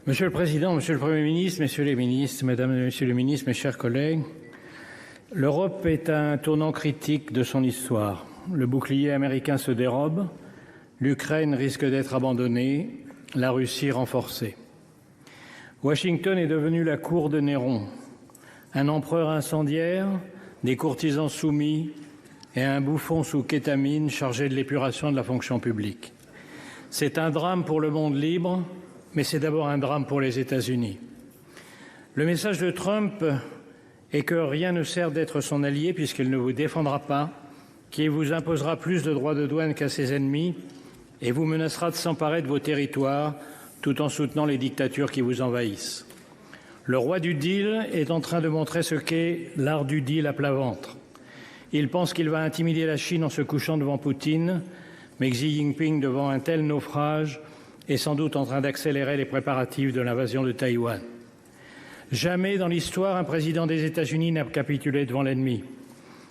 Monsieur le Président, Monsieur le Premier ministre, Messieurs les ministres, Mesdames et Messieurs les ministres, mes chers collègues, l'Europe est à un tournant critique de son histoire. Le bouclier américain se dérobe, l'Ukraine risque d'être abandonnée, la Russie renforcée. Washington est devenu la cour de Néron, un empereur incendiaire, des courtisans soumis et un bouffon sous kétamine chargé de l'épuration de la fonction publique. C'est un drame pour le monde libre, mais c'est d'abord un drame pour les États-Unis. Le message de Trump est que rien ne sert d'être son allié puisqu'il ne vous défendra pas, qu'il vous imposera plus de droits de douane qu'à ses ennemis et vous menacera de s'emparer de vos territoires tout en soutenant les dictatures qui vous envahissent. Le roi du deal est en train de montrer ce qu'est l'art du deal à plat ventre. Il pense qu'il va intimider la Chine en se couchant devant Poutine, mais Xi Jinping, devant un tel naufrage, est sans doute en train d'accélérer les préparatifs de l'invasion de Taïwan. Jamais dans l'histoire, un président des États-Unis n'a capitulé devant l'ennemi.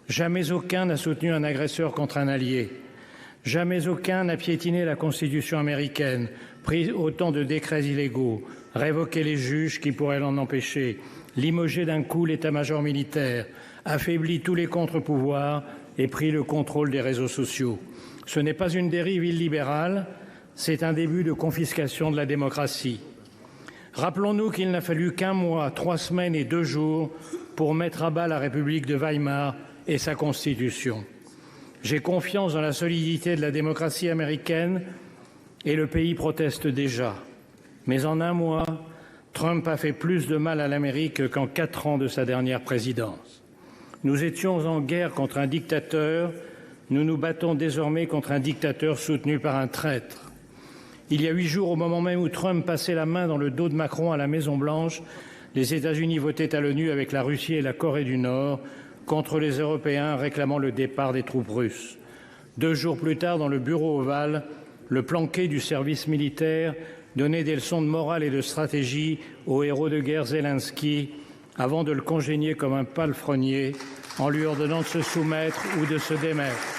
Jamais aucun n'a soutenu un agresseur contre un allié. Jamais aucun n'a piétiné la Constitution américaine, pris autant de décrets illégaux, révoqué les juges qui pourraient l'en empêcher, limogé d'un coup l'état-major militaire, affaibli tous les contre-pouvoirs et pris le contrôle des réseaux sociaux. Ce n'est pas une dérive illibérale, c'est un début de confiscation de la démocratie. Rappelons-nous qu'il n'a fallu qu'un mois, 3 semaines et 2 jours pour mettre à bas la République de Weimar et sa Constitution. J'ai confiance dans la solidité de la démocratie américaine et le pays proteste déjà. Mais en un mois, Trump a fait plus de mal à l'Amérique qu'en 4 ans de sa dernière présidence. Nous étions en guerre contre un dictateur, nous nous battons désormais contre un dictateur soutenu par un traître. Il y a 8 jours, au moment même où Trump passait la main dans le dos de Macron à la Maison-Blanche, les États-Unis votaient à l'ONU avec la Russie et la Corée du Nord contre les Européens réclamant le départ des troupes russes. 2 jours plus tard, dans le bureau ovale, le planqué du service militaire donnait des leçons de morale et de stratégie au héros de guerre Zelensky avant de le congédier comme un palefrenier en lui ordonnant de se soumettre ou de se démettre.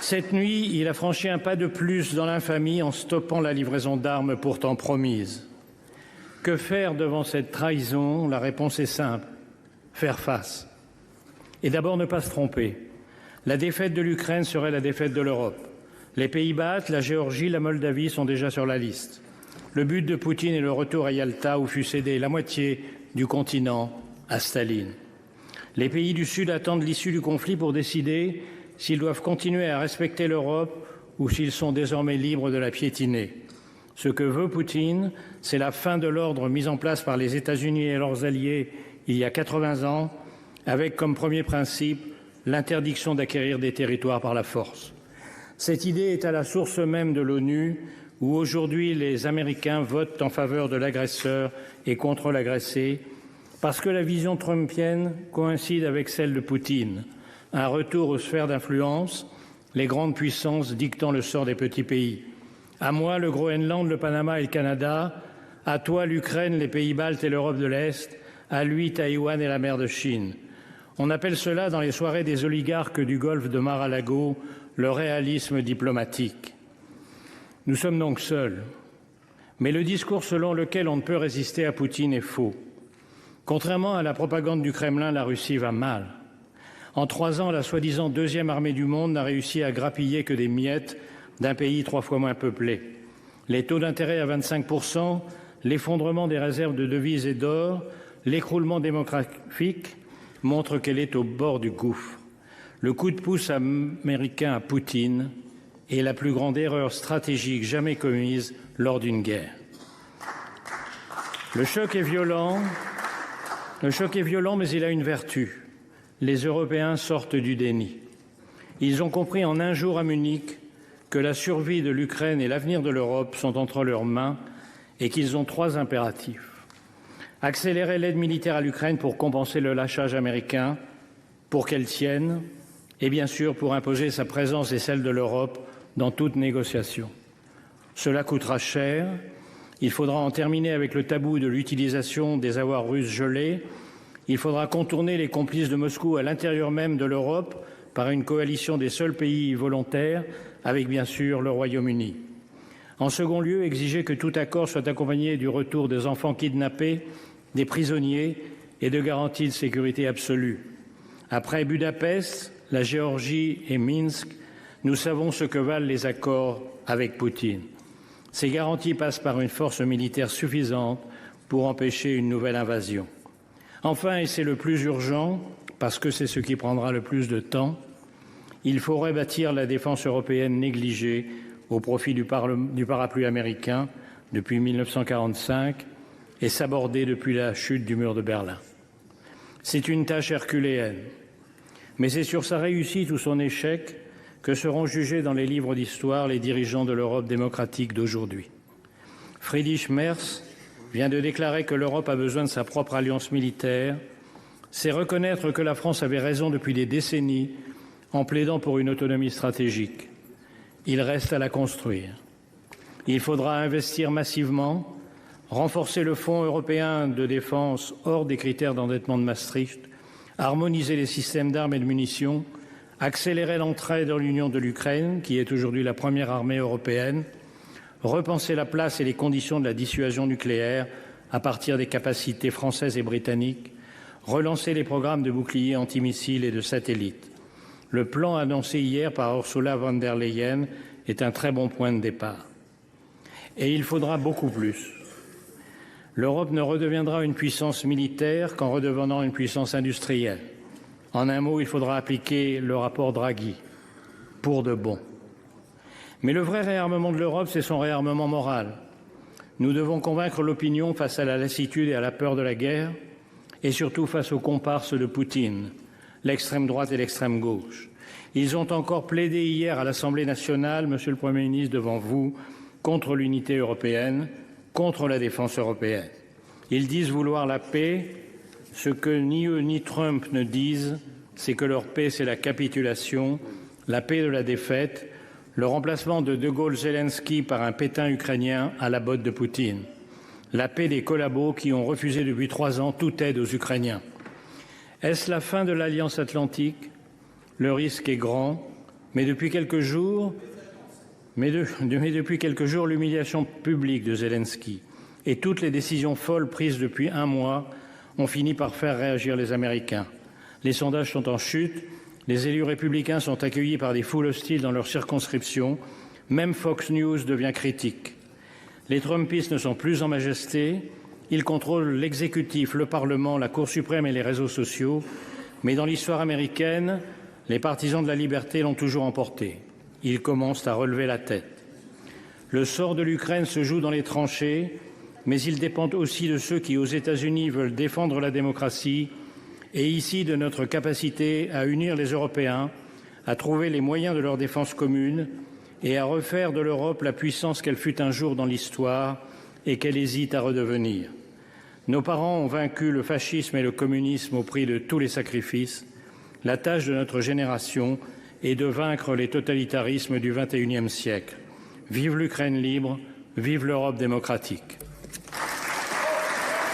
Cette nuit, il a franchi un pas de plus dans l'infamie en stoppant la livraison d'armes pourtant promise. Que faire devant cette trahison? La réponse est simple, faire face. Et d'abord ne pas se tromper. La défaite de l'Ukraine serait la défaite de l'Europe. Les pays baltes, la Géorgie, la Moldavie sont déjà sur la liste. Le but de Poutine est le retour à Yalta où fut cédé la moitié du continent à Staline. Les pays du Sud attendent l'issue du conflit pour décider s'ils doivent continuer à respecter l'Europe ou s'ils sont désormais libres de la piétiner. Ce que veut Poutine, c'est la fin de l'ordre mis en place par les États-Unis et leurs alliés il y a 80 ans, avec comme premier principe l'interdiction d'acquérir des territoires par la force. Cette idée est à la source même de l'ONU, où aujourd'hui les Américains votent en faveur de l'agresseur et contre l'agressé, parce que la vision trumpienne coïncide avec celle de Poutine. Un retour aux sphères d'influence, les grandes puissances dictant le sort des petits pays. À moi, le Groenland, le Panama et le Canada. À toi, l'Ukraine, les pays baltes et l'Europe de l'Est. À lui, Taïwan et la mer de Chine. On appelle cela, dans les soirées des oligarques du golfe de Mar-a-Lago, le réalisme diplomatique. Nous sommes donc seuls. Mais le discours selon lequel on ne peut résister à Poutine est faux. Contrairement à la propagande du Kremlin, la Russie va mal. En 3 ans, la soi-disant 2e armée du monde n'a réussi à grappiller que des miettes d'un pays 3 fois moins peuplé. Les taux d'intérêt à 25%, l'effondrement des réserves de devises et d'or, l'écroulement démographique montrent qu'elle est au bord du gouffre. Le coup de pouce américain à Poutine est la plus grande erreur stratégique jamais commise lors d'une guerre. Le choc est violent, mais il a une vertu. Les Européens sortent du déni. Ils ont compris en un jour à Munich que la survie de l'Ukraine et l'avenir de l'Europe sont entre leurs mains et qu'ils ont 3 impératifs. Accélérer l'aide militaire à l'Ukraine pour compenser le lâchage américain, pour qu'elle tienne, et bien sûr pour imposer sa présence et celle de l'Europe dans toute négociation. Cela coûtera cher. Il faudra en terminer avec le tabou de l'utilisation des avoirs russes gelés. Il faudra contourner les complices de Moscou à l'intérieur même de l'Europe par une coalition des seuls pays volontaires, avec bien sûr le Royaume-Uni. En second lieu, exiger que tout accord soit accompagné du retour des enfants kidnappés, des prisonniers et de garanties de sécurité absolue. Après Budapest, la Géorgie et Minsk, nous savons ce que valent les accords avec Poutine. Ces garanties passent par une force militaire suffisante pour empêcher une nouvelle invasion. Enfin, et c'est le plus urgent, parce que c'est ce qui prendra le plus de temps, il faut rebâtir la défense européenne négligée au profit du parapluie américain depuis 1945 et sabordée depuis la chute du mur de Berlin. C'est une tâche herculéenne, mais c'est sur sa réussite ou son échec que seront jugés dans les livres d'histoire les dirigeants de l'Europe démocratique d'aujourd'hui. Friedrich Merz vient de déclarer que l'Europe a besoin de sa propre alliance militaire. C'est reconnaître que la France avait raison depuis des décennies en plaidant pour une autonomie stratégique. Il reste à la construire. Il faudra investir massivement, renforcer le Fonds européen de défense hors des critères d'endettement de Maastricht, harmoniser les systèmes d'armes et de munitions, accélérer l'entrée dans l'Union de l'Ukraine, qui est aujourd'hui la première armée européenne, repenser la place et les conditions de la dissuasion nucléaire à partir des capacités françaises et britanniques, relancer les programmes de boucliers antimissiles et de satellites. Le plan annoncé hier par Ursula von der Leyen est un très bon point de départ. Et il faudra beaucoup plus. L'Europe ne redeviendra une puissance militaire qu'en redevenant une puissance industrielle. En un mot, il faudra appliquer le rapport Draghi, pour de bon. Mais le vrai réarmement de l'Europe, c'est son réarmement moral. Nous devons convaincre l'opinion face à la lassitude et à la peur de la guerre, et surtout face aux comparses de Poutine, l'extrême droite et l'extrême gauche. Ils ont encore plaidé hier à l'Assemblée nationale, Monsieur le Premier ministre, devant vous, contre l'unité européenne, contre la défense européenne. Ils disent vouloir la paix. Ce que ni eux ni Trump ne disent, c'est que leur paix, c'est la capitulation, la paix de la défaite, le remplacement de Gaulle-Zelensky par un Pétain ukrainien à la botte de Poutine, la paix des collabos qui ont refusé depuis 3 ans toute aide aux Ukrainiens. Est-ce la fin de l'Alliance atlantique? Le risque est grand, mais depuis quelques jours, l'humiliation publique de Zelensky et toutes les décisions folles prises depuis 1 mois ont fini par faire réagir les Américains. Les sondages sont en chute, les élus républicains sont accueillis par des foules hostiles dans leur circonscription, même Fox News devient critique. Les Trumpistes ne sont plus en majesté, ils contrôlent l'exécutif, le Parlement, la Cour suprême et les réseaux sociaux, mais dans l'histoire américaine, les partisans de la liberté l'ont toujours emporté. Ils commencent à relever la tête. Le sort de l'Ukraine se joue dans les tranchées, mais il dépend aussi de ceux qui, aux États-Unis, veulent défendre la démocratie et ici de notre capacité à unir les Européens, à trouver les moyens de leur défense commune et à refaire de l'Europe la puissance qu'elle fut un jour dans l'histoire et qu'elle hésite à redevenir. Nos parents ont vaincu le fascisme et le communisme au prix de tous les sacrifices. La tâche de notre génération est de vaincre les totalitarismes du XXIe siècle. Vive l'Ukraine libre, vive l'Europe démocratique.